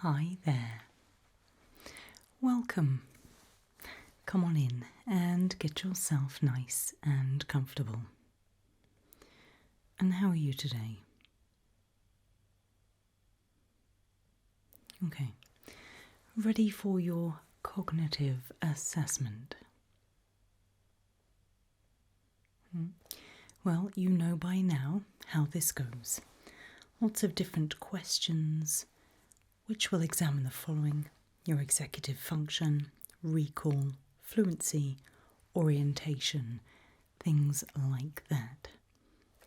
Hi there. Welcome. Come on in and get yourself nice and comfortable. And how are you today? Okay. Ready for your cognitive assessment? Well, you know by now how this goes. Lots of different questions which will examine the following: your executive function, recall, fluency, orientation, things like that.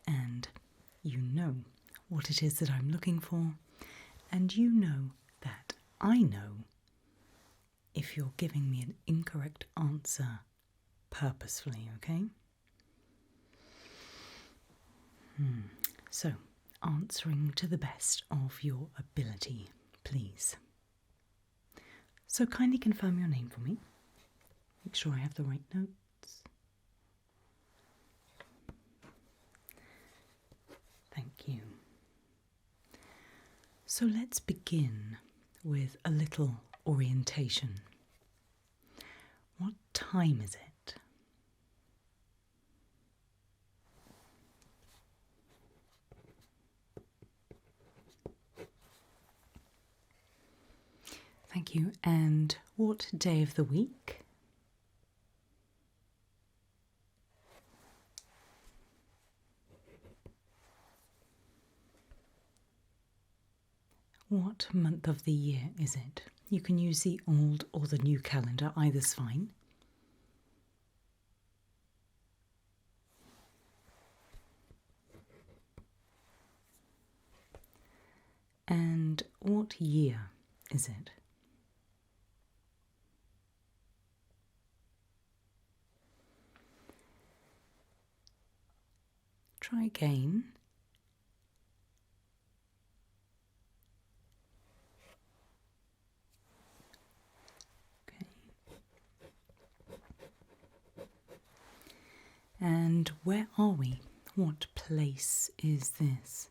And you know what it is that I'm looking for, and you know that I know if you're giving me an incorrect answer purposefully, okay? So, answering to the best of your ability, please. So kindly confirm your name for me. Make sure I have the right notes. Thank you. So let's begin with a little orientation. What time is it? Thank you. And what day of the week? What month of the year is it? You can use the old or the new calendar, either's fine. And what year is it? Try again. Okay. And where are we? What place is this?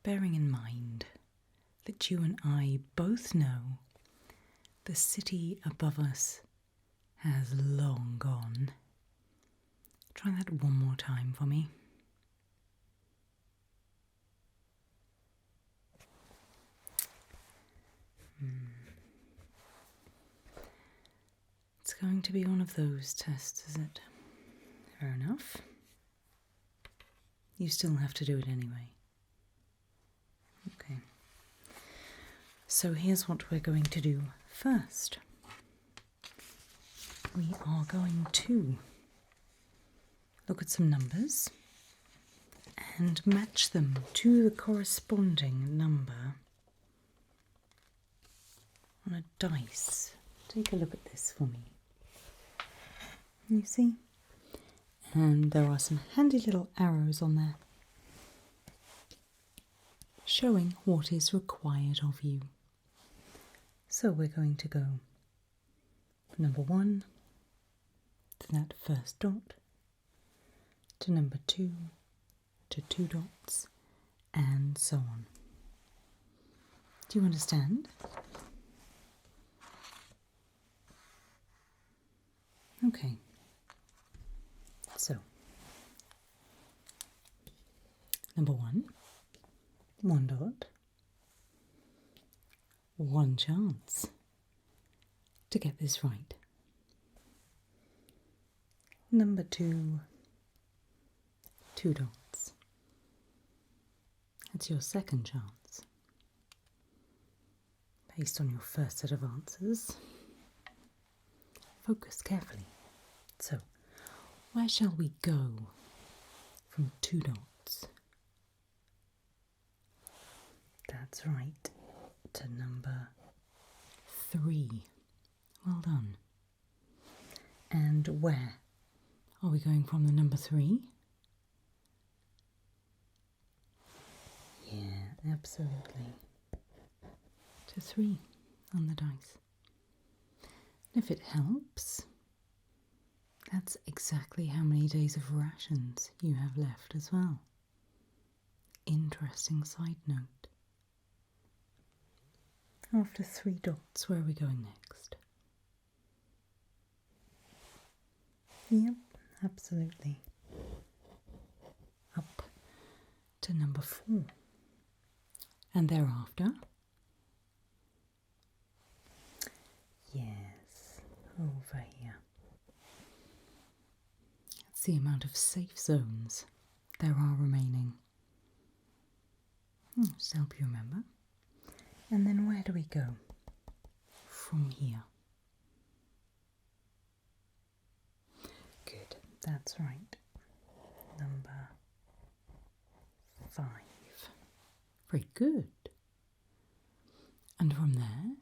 Bearing in mind that you and I both know the city above us has long gone. Try that one more time for me. It's going to be one of those tests, is it? Fair enough. You still have to do it anyway. Okay. So here's what we're going to do first. We are going to look at some numbers and match them to the corresponding number on a dice. Take a look at this for me. You see? And there are some handy little arrows on there showing what is required of you. So we're going to go number 1 to that first dot, to number 2 to 2 dots, and so on. Do you understand? Okay. So, number 1, 1 dot, 1 chance to get this right. Number 2, 2 dots. That's your second chance. Based on your first set of answers, focus carefully. So, where shall we go from 2 dots? That's right, to number 3. Well done. And where are we going from the number 3? Yeah, absolutely. To 3 on the dice. If it helps, that's exactly how many days of rations you have left as well. Interesting side note. After 3 dots, where are we going next? Yep, absolutely. Up to number 4. And thereafter, yes, over here. That's the amount of safe zones there are remaining. Just help you remember. And then where do we go from here? Good, that's right. Number 5. Very good. And from there?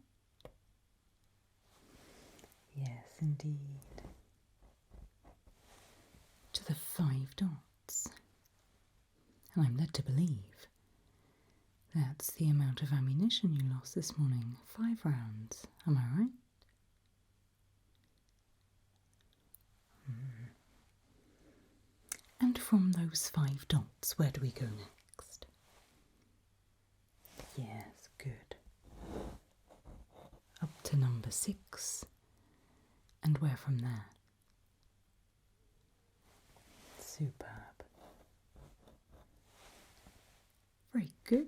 Yes, indeed. To the 5 dots. And I'm led to believe that's the amount of ammunition you lost this morning. 5 rounds, am I right? And from those 5 dots, where do we go next? Yes, good. Up to number 6. And where from there? Superb. Very good.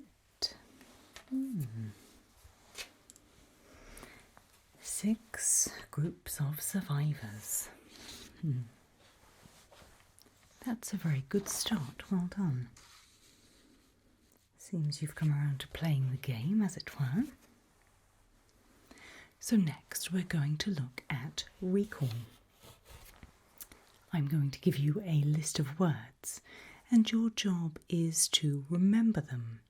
6 groups of survivors. That's a very good start. Well done. Seems you've come around to playing the game, as it were. So next we're going to look at recall. I'm going to give you a list of words, and your job is to remember them.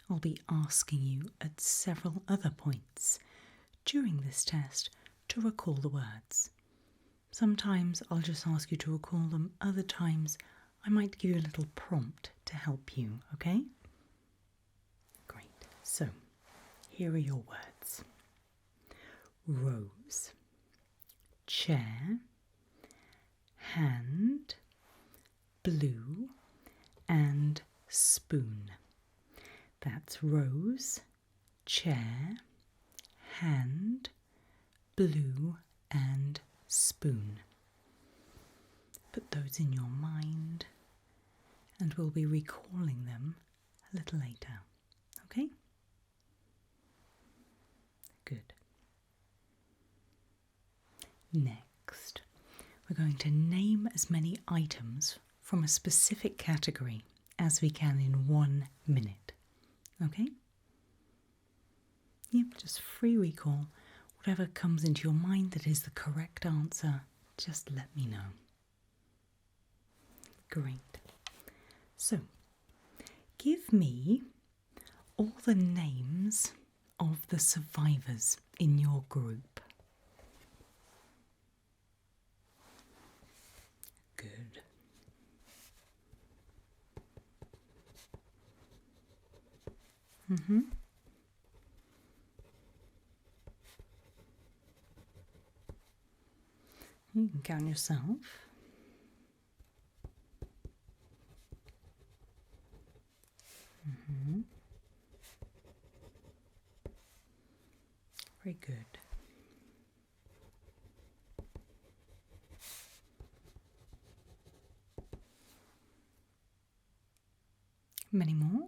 I'll be asking you at several other points during this test to recall the words. Sometimes I'll just ask you to recall them, other times I might give you a little prompt to help you, okay? Great. So, here are your words. Rose, chair, hand, blue, and spoon. That's rose, chair, hand, blue, and spoon. Put those in your mind and we'll be recalling them a little later. Okay? Good. Next, we're going to name as many items from a specific category as we can in 1 minute. Okay? Yep, just free recall. Whatever comes into your mind that is the correct answer, just let me know. Great. So, give me all the names of the survivors in your group. Good. You can count yourself. Very good. Many more?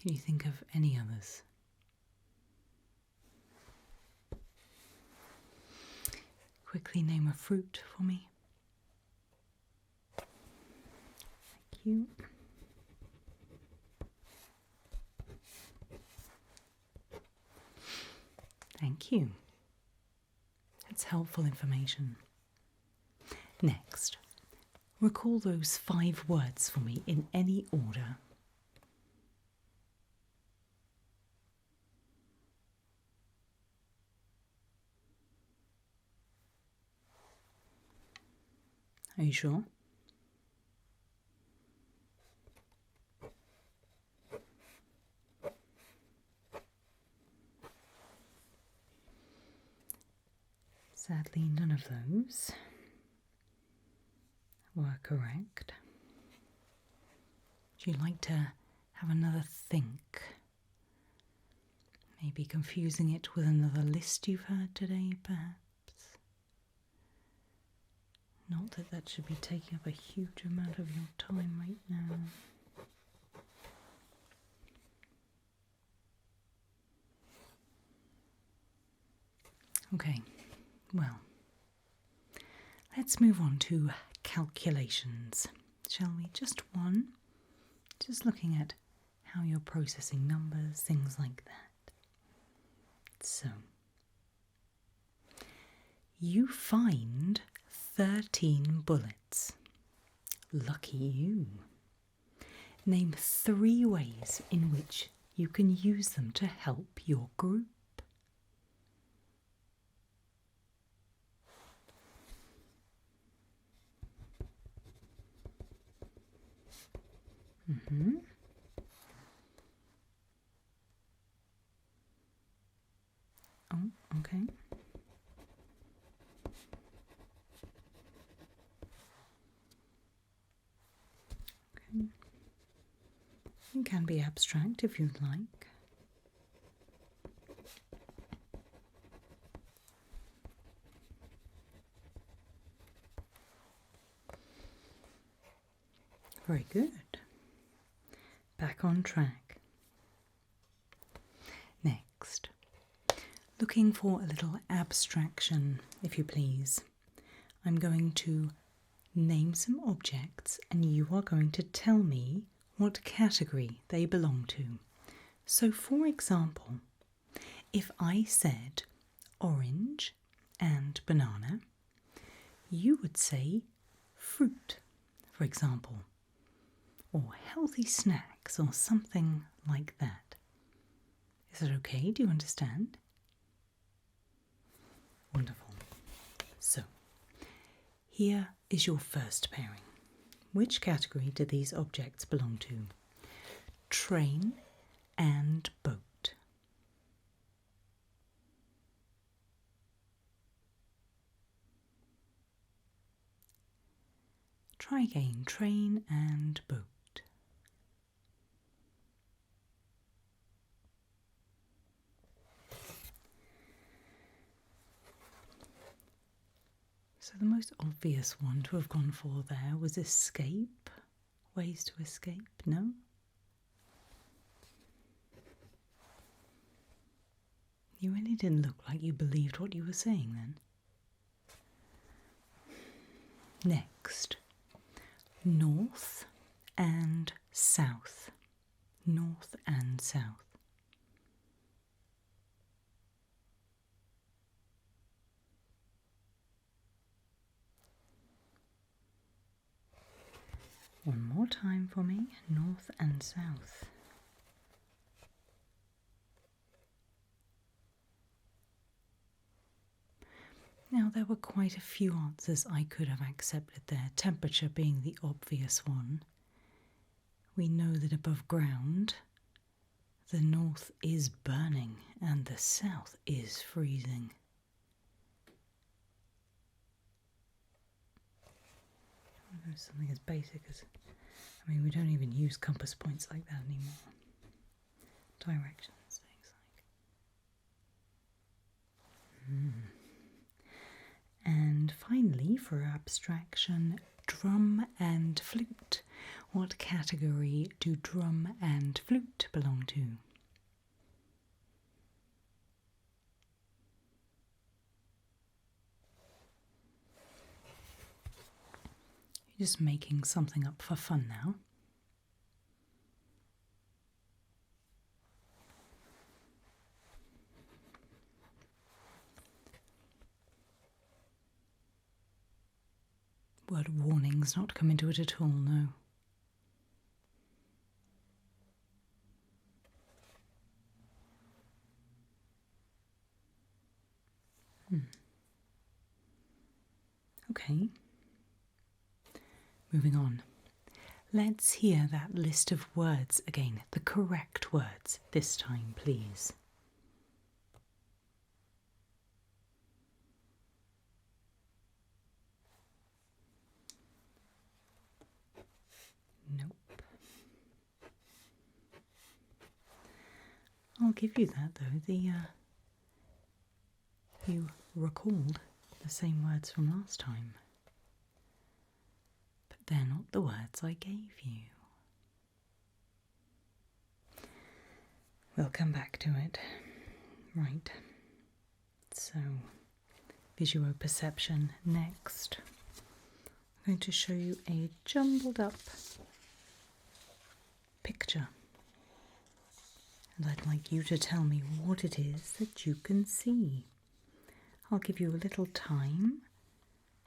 Can you think of any others? Quickly name a fruit for me. Thank you. Thank you. That's helpful information. Next, Recall those 5 words for me in any order. Are you sure? Sadly, none of those were correct. Would you like to have another think? Maybe confusing it with another list you've heard today, perhaps? Not that that should be taking up a huge amount of your time right now. Okay, well, let's move on to calculations, shall we? Just one. Just looking at how you're processing numbers, things like that. So, you find 13 bullets. Lucky you. Name 3 ways in which you can use them to help your group. Oh, okay. Okay. It can be abstract if you'd like. Very good. Back on track. Next, looking for a little abstraction, if you please. I'm going to name some objects and you are going to tell me what category they belong to. So, for example, if I said orange and banana, you would say fruit, for example, or healthy snacks or something like that. Is that okay? Do you understand? Wonderful. So, here is your first pairing. Which category do these objects belong to? Train and boat. Try again. Train and boat. So the most obvious one to have gone for there was escape. Ways to escape, no? You really didn't look like you believed what you were saying then. Next, north and south. North and south. One more time for me, north and south. Now, there were quite a few answers I could have accepted there, temperature being the obvious one. We know that above ground, the north is burning and the south is freezing. Something as basic as, we don't even use compass points like that anymore. Directions, things like. And finally, for abstraction, drum and flute. What category do drum and flute belong to? You're just making something up for fun now. Word warning Writing's not come into it at all, no. Okay. Moving on. Let's hear that list of words again, the correct words this time, please. Nope. I'll give you that though. You recalled the same words from last time, but they're not the words I gave you. We'll come back to it. Right. So, visual perception next. I'm going to show you a jumbled up picture. And I'd like you to tell me what it is that you can see. I'll give you a little time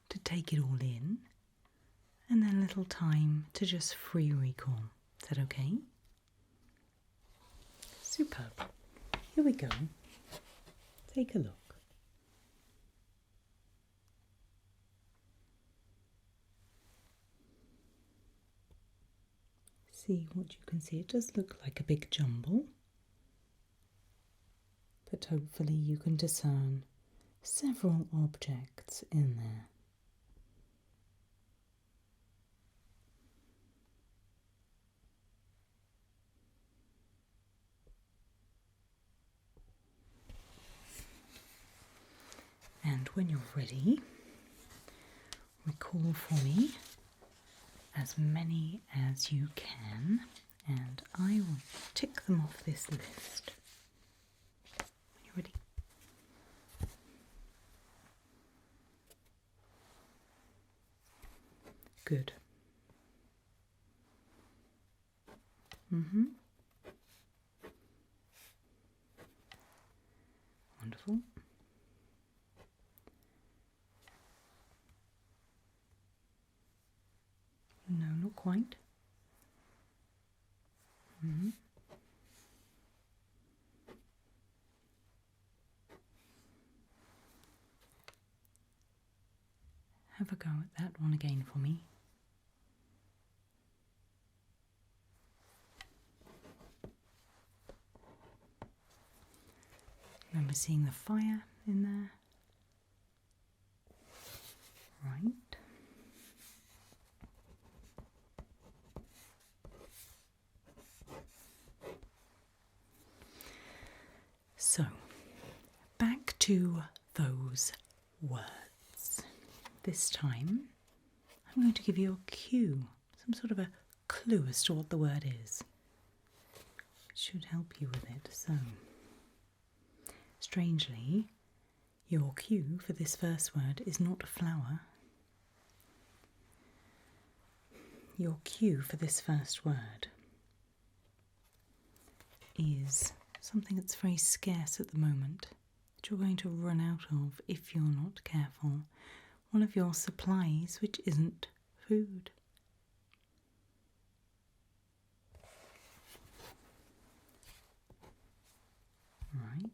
to take it all in, and then a little time to just free recall. Is that okay? Superb. Here we go. Take a look. See what you can see. It does look like a big jumble, but hopefully you can discern several objects in there. And when you're ready, recall for me as many as you can, and I will tick them off this list. Are you ready? Good. Wonderful. No, not quite. Have a go at that one again for me. Remember seeing the fire in there? Right. So, back to those words. This time, I'm going to give you a cue, some sort of a clue as to what the word is. It should help you with it. So, strangely, your cue for this first word is not flower. Your cue for this first word is something that's very scarce at the moment, that you're going to run out of if you're not careful. One of your supplies which isn't food. Right.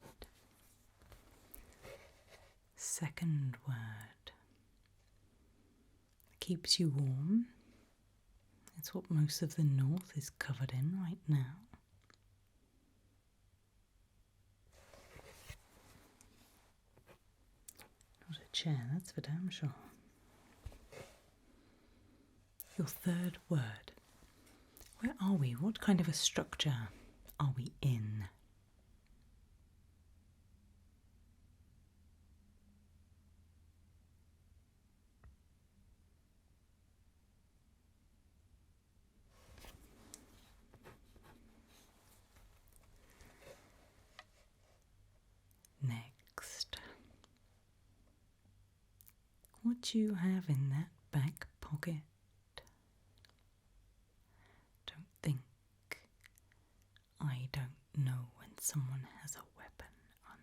Second word. Keeps you warm. It's what most of the north is covered in right now. Not a chair, that's for damn sure. Your third word. Where are we? What kind of a structure are we in? Next. What do you have in that back pocket? Don't think. I don't know when someone has a weapon on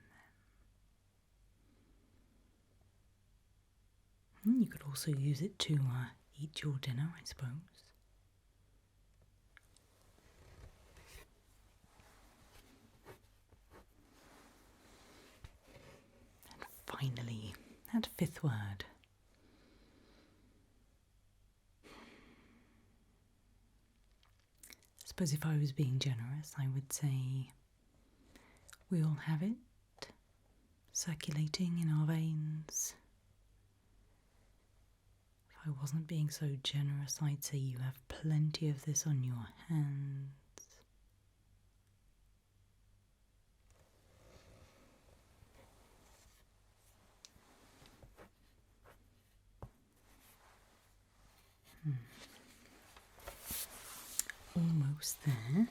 them. You could also use it to eat your dinner, I suppose. And finally, that fifth word. I suppose if I was being generous, I would say we all have it circulating in our veins. If I wasn't being so generous, I'd say you have plenty of this on your hands. Almost there.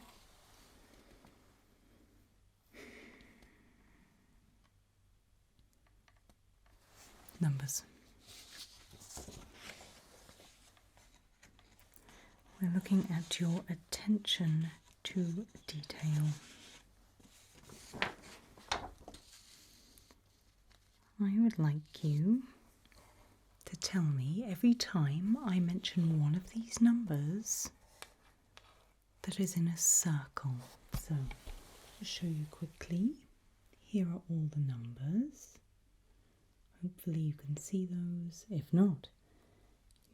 Numbers. We're looking at your attention to detail. I would like you to tell me every time I mention one of these numbers that is in a circle. So, to show you quickly, here are all the numbers. Hopefully you can see those. If not,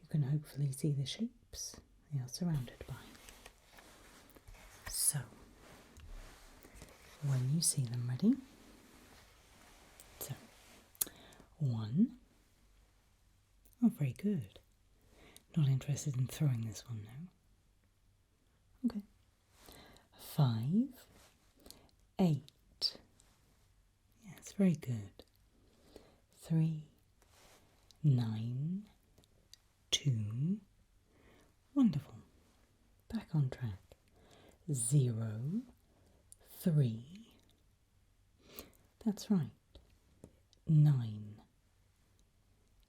you can hopefully see the shapes they are surrounded by. So, when you see them ready, so 1. Oh, very good. Not interested in throwing this one now. Okay. 5, 8. Yes, very good. 3, 9, 2. Wonderful. Back on track. 0, 3. That's right. 9.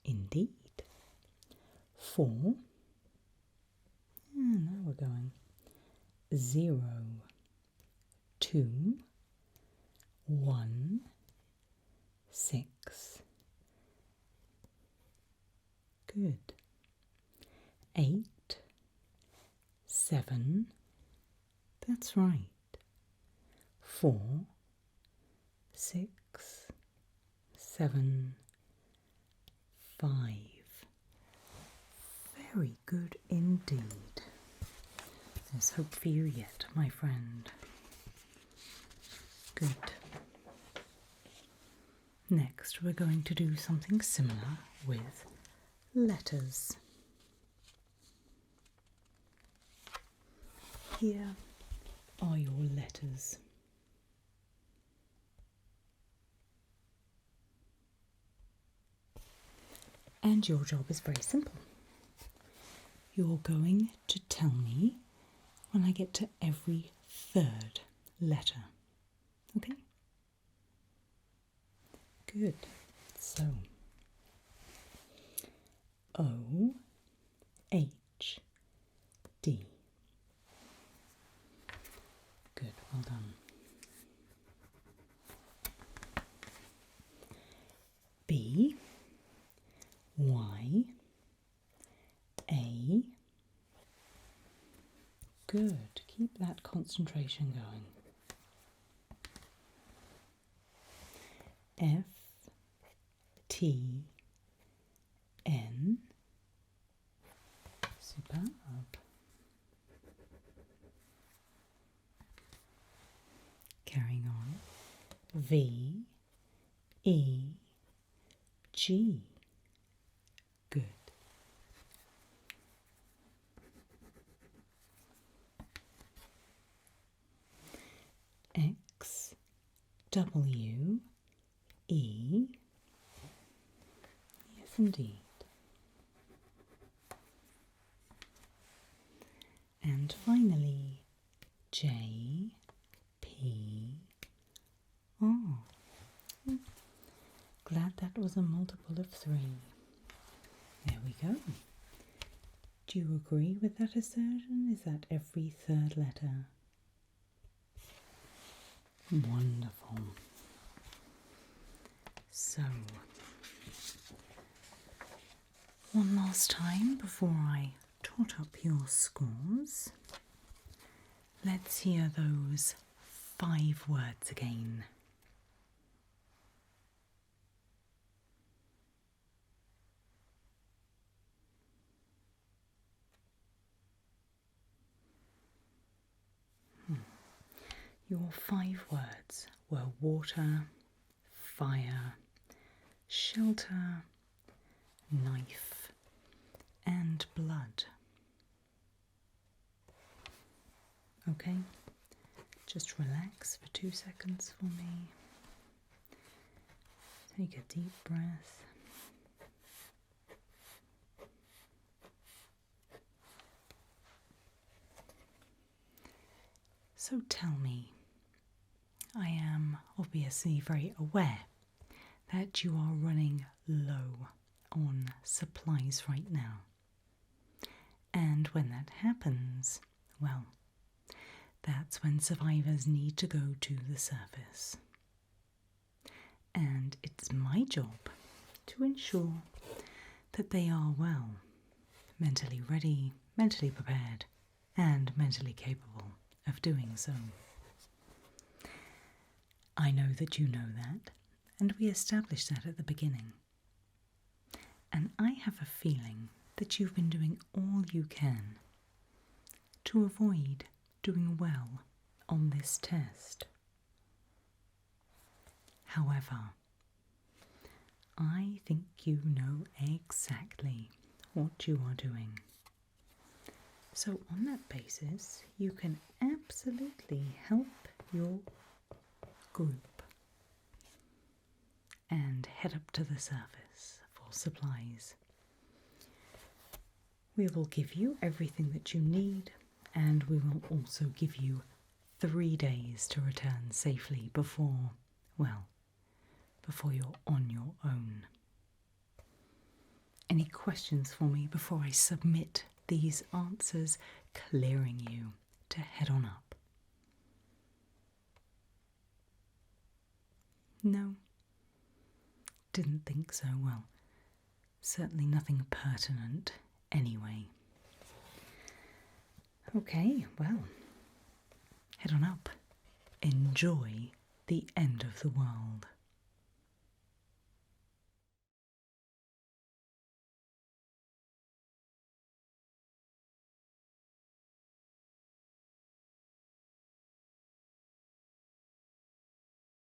Indeed. 4. And now we're going. 0, 2, 1, 6. Good. 8, 7. That's right. 4, 6, 7, 5. Very good indeed. There's hope for you yet, my friend. Good. Next, we're going to do something similar with letters. Here are your letters. And your job is very simple. You're going to tell me when I get to every third letter. Okay? Good. So, O, H, D. Good, well done. B, Y, A. Good, keep that concentration going. F, T, N. Superb. Carrying on. V, E, G. Good. X, W, E. Yes, indeed. And finally, J, P, R. Glad that was a multiple of 3. There we go. Do you agree with that assertion? Is that every third letter? Wonderful. So, One last time before I tot up your scores. Let's hear those 5 words again. Your 5 words were water, fire, shelter, knife, and blood. Okay, just relax for 2 seconds for me. Take a deep breath. So tell me, I am obviously very aware that you are running low on supplies right now. And when that happens, well, that's when survivors need to go to the surface. And it's my job to ensure that they are well, mentally ready, mentally prepared, and mentally capable of doing so. I know that you know that, and we established that at the beginning. And I have a feeling that you've been doing all you can to avoid doing well on this test. However, I think you know exactly what you are doing. So on that basis, you can absolutely help your group and head up to the surface for supplies. We will give you everything that you need, and we will also give you 3 days to return safely before you're on your own. Any questions for me before I submit these answers, clearing you to head on up? No? Didn't think so. Well, certainly nothing pertinent anyway. Okay, well, head on up. Enjoy the end of the world.